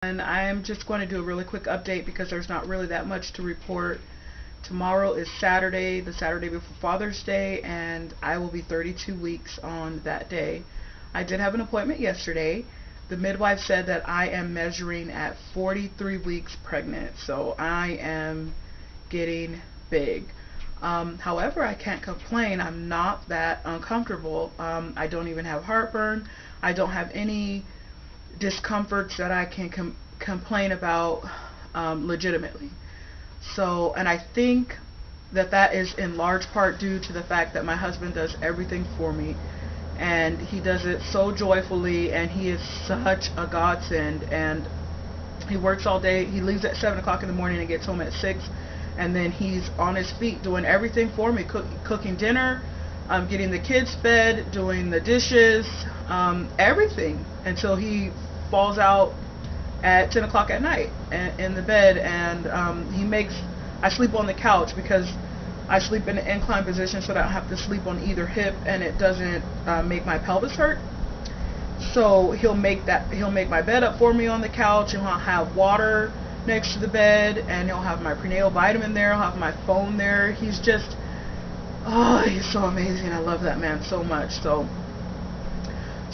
And I am just going to do a really quick update because there's not really that much to report. Tomorrow is Saturday, the Saturday before Father's Day, and I will be 32 weeks on that day. I did have an appointment yesterday. The midwife said that I am measuring at 43 weeks pregnant, so I am getting big. However, I can't complain. I'm not that uncomfortable. I don't even have heartburn. I don't have any discomforts that I can complain about legitimately. So, and I think that that is in large part due to the fact that my husband does everything for me, and he does it so joyfully, and he is such a godsend. And he works all day. He leaves at 7 o'clock in the morning and gets home at 6, and then he's on his feet doing everything for me, cooking dinner, getting the kids fed, doing the dishes, everything, until he falls out at 10 o'clock at night in the bed. And I sleep on the couch because I sleep in an inclined position so that I don't have to sleep on either hip, and it doesn't make my pelvis hurt. So he'll make my bed up for me on the couch, and he'll have water next to the bed, and he'll have my prenatal vitamin there, he'll have my phone there. He's so amazing. I love that man so much. So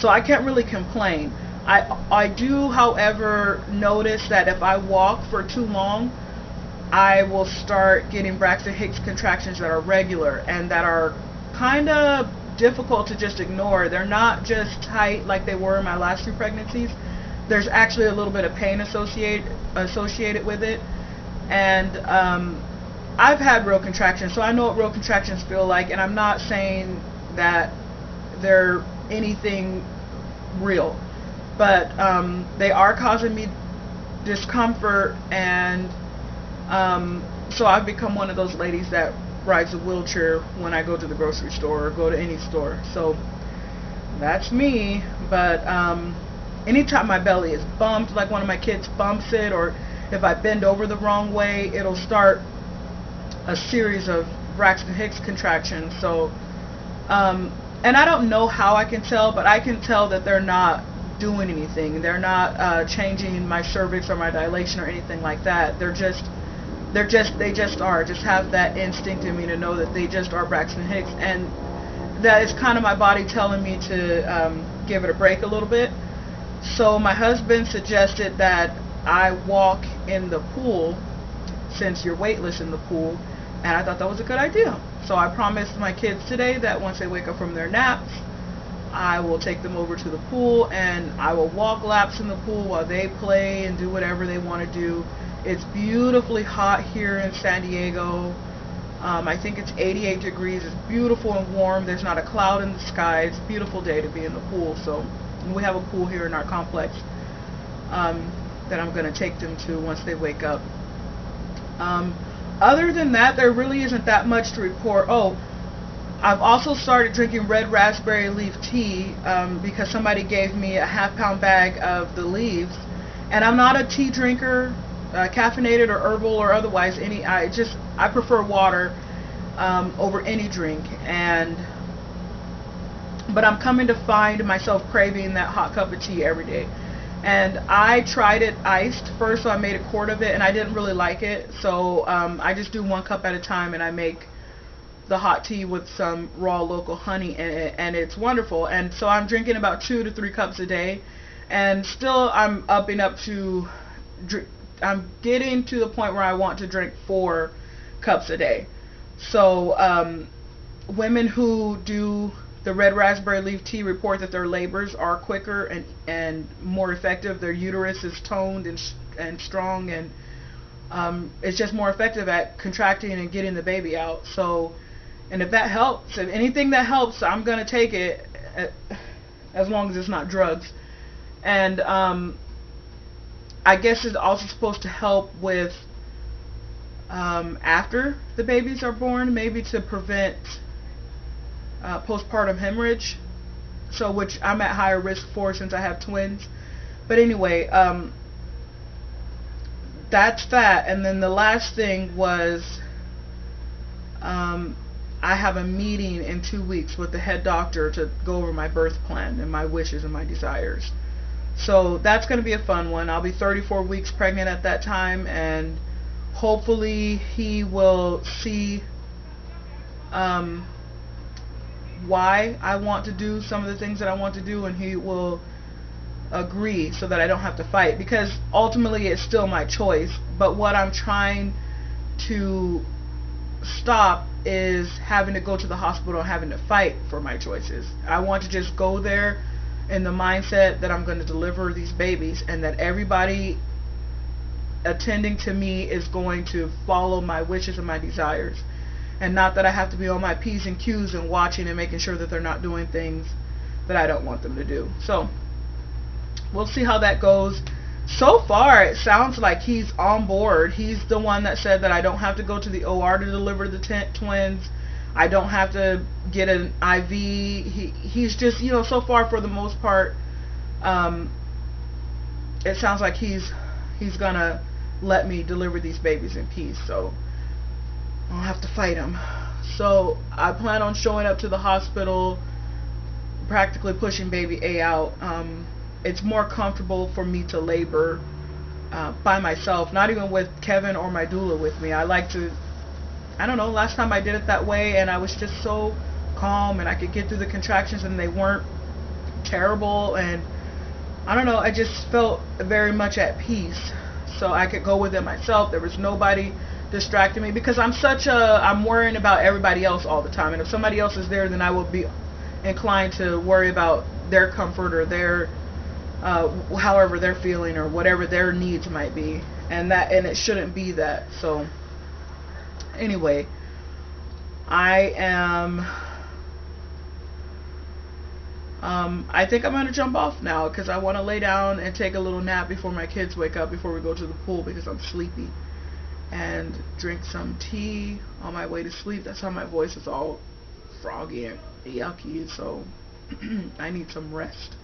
I can't really complain. I do, however, notice that if I walk for too long, I will start getting Braxton Hicks contractions that are regular and that are kind of difficult to just ignore. They're not just tight like they were in my last two pregnancies. There's actually a little bit of pain associated with it. And I've had real contractions, so I know what real contractions feel like, and I'm not saying that they're anything real, but they are causing me discomfort. And so I've become one of those ladies that rides a wheelchair when I go to the grocery store or go to any store. So that's me. But anytime my belly is bumped, like one of my kids bumps it, or if I bend over the wrong way, it'll start a series of Braxton Hicks contractions. So and I don't know how I can tell, but I can tell that they're not doing anything. They're not changing my cervix or my dilation or anything like that. They just are. Just have that instinct in me to know that they just are Braxton Hicks, and that is kind of my body telling me to give it a break a little bit. So my husband suggested that I walk in the pool, since you're weightless in the pool, and I thought that was a good idea. So I promised my kids today that once they wake up from their naps, I will take them over to the pool, and I will walk laps in the pool while they play and do whatever they want to do. It's beautifully hot here in San Diego. I think it's 88 degrees. It's beautiful and warm. There's not a cloud in the sky. It's a beautiful day to be in the pool. So we have a pool here in our complex that I'm going to take them to once they wake up. Other than that, there really isn't that much to report. Oh, I've also started drinking red raspberry leaf tea because somebody gave me a half-pound bag of the leaves, and I'm not a tea drinker, caffeinated or herbal or otherwise. I prefer water over any drink, but I'm coming to find myself craving that hot cup of tea every day. And I tried it iced first, so I made a quart of it, and I didn't really like it. So I just do 1 cup at a time, and I make the hot tea with some raw local honey in it, and it's wonderful. And so I'm drinking about 2 to 3 cups a day, and still I'm getting to the point where I want to drink 4 cups a day. So women who do the red raspberry leaf tea report that their labors are quicker and more effective. Their uterus is toned and strong, and it's just more effective at contracting and getting the baby out. So, and if that helps, if anything that helps, I'm going to take it, as long as it's not drugs. And I guess it's also supposed to help with after the babies are born, maybe to prevent postpartum hemorrhage, so which I'm at higher risk for since I have twins. But anyway, that's that. And then the last thing was I have a meeting in 2 weeks with the head doctor to go over my birth plan and my wishes and my desires. So that's going to be a fun one. I'll be 34 weeks pregnant at that time, and hopefully he will see why I want to do some of the things that I want to do, and he will agree so that I don't have to fight, because ultimately it's still my choice. But what I'm trying to stop is having to go to the hospital and having to fight for my choices. I want to just go there in the mindset that I'm going to deliver these babies, and that everybody attending to me is going to follow my wishes and my desires, and not that I have to be on my P's and Q's and watching and making sure that they're not doing things that I don't want them to do. So we'll see how that goes. So far it sounds like he's on board. He's the one that said that I don't have to go to the OR to deliver the twins. I don't have to get an IV. He's just, so far for the most part, it sounds like he's gonna let me deliver these babies in peace, so I don't have to fight him. So I plan on showing up to the hospital, practically pushing baby A out. It's more comfortable for me to labor by myself, not even with Kevin or my doula with me. I like to, I don't know, last time I did it that way and I was just so calm and I could get through the contractions and they weren't terrible, and I don't know, I just felt very much at peace, so I could go with it myself. There was nobody distracting me, because I'm worrying about everybody else all the time, and if somebody else is there, then I will be inclined to worry about their comfort or their however they're feeling or whatever their needs might be, and it shouldn't be that. So anyway, I think I'm going to jump off now, because I want to lay down and take a little nap before my kids wake up, before we go to the pool, because I'm sleepy, and drink some tea on my way to sleep. That's how my voice is all froggy and yucky, so I need some rest.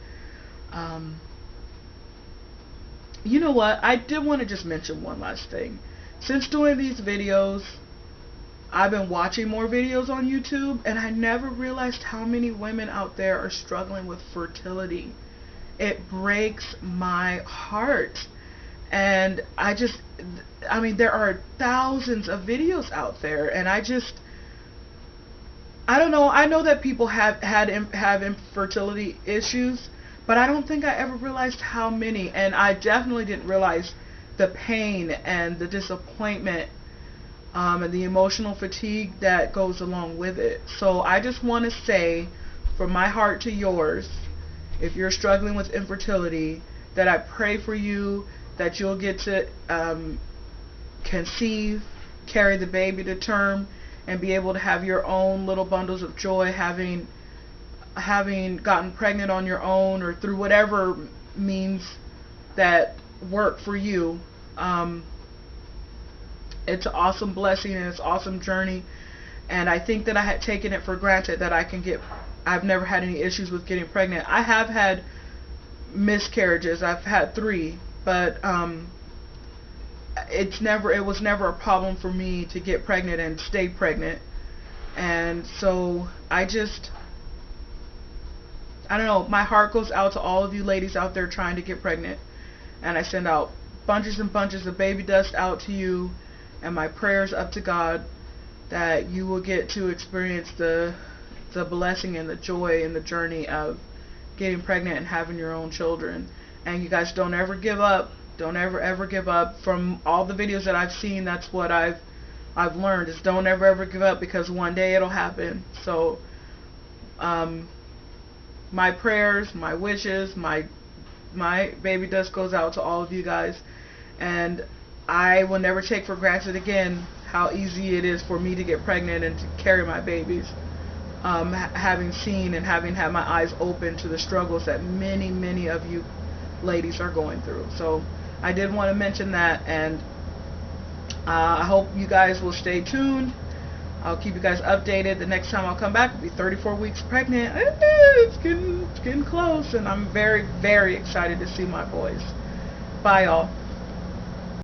You know what? I did want to just mention one last thing. Since doing these videos, I've been watching more videos on YouTube, and I never realized how many women out there are struggling with fertility. It breaks my heart. And I mean, there are thousands of videos out there, and I don't know. I know that people have infertility issues, but I don't think I ever realized how many, and I definitely didn't realize the pain and the disappointment and the emotional fatigue that goes along with it. So I just want to say, from my heart to yours, if you're struggling with infertility, that I pray for you, that you'll get to conceive, carry the baby to term, and be able to have your own little bundles of joy, having gotten pregnant on your own or through whatever means that work for you. It's an awesome blessing and it's an awesome journey, and I think that I had taken it for granted that I've never had any issues with getting pregnant. I have had miscarriages. I've had 3, but it was never a problem for me to get pregnant and stay pregnant. And so I don't know, my heart goes out to all of you ladies out there trying to get pregnant, and I send out bunches and bunches of baby dust out to you, and my prayers up to God that you will get to experience the blessing and the joy and the journey of getting pregnant and having your own children. And you guys, don't ever give up. Don't ever give up. From all the videos that I've seen, that's what I've learned, is don't ever give up, because one day it'll happen. So my prayers, my wishes, my baby dust goes out to all of you guys, and I will never take for granted again how easy it is for me to get pregnant and to carry my babies, having seen and having had my eyes open to the struggles that many of you ladies are going through. So I did want to mention that, and I hope you guys will stay tuned. I'll keep you guys updated. The next time I'll come back will be 34 weeks pregnant. It's getting close, and I'm very excited to see my boys. Bye, y'all.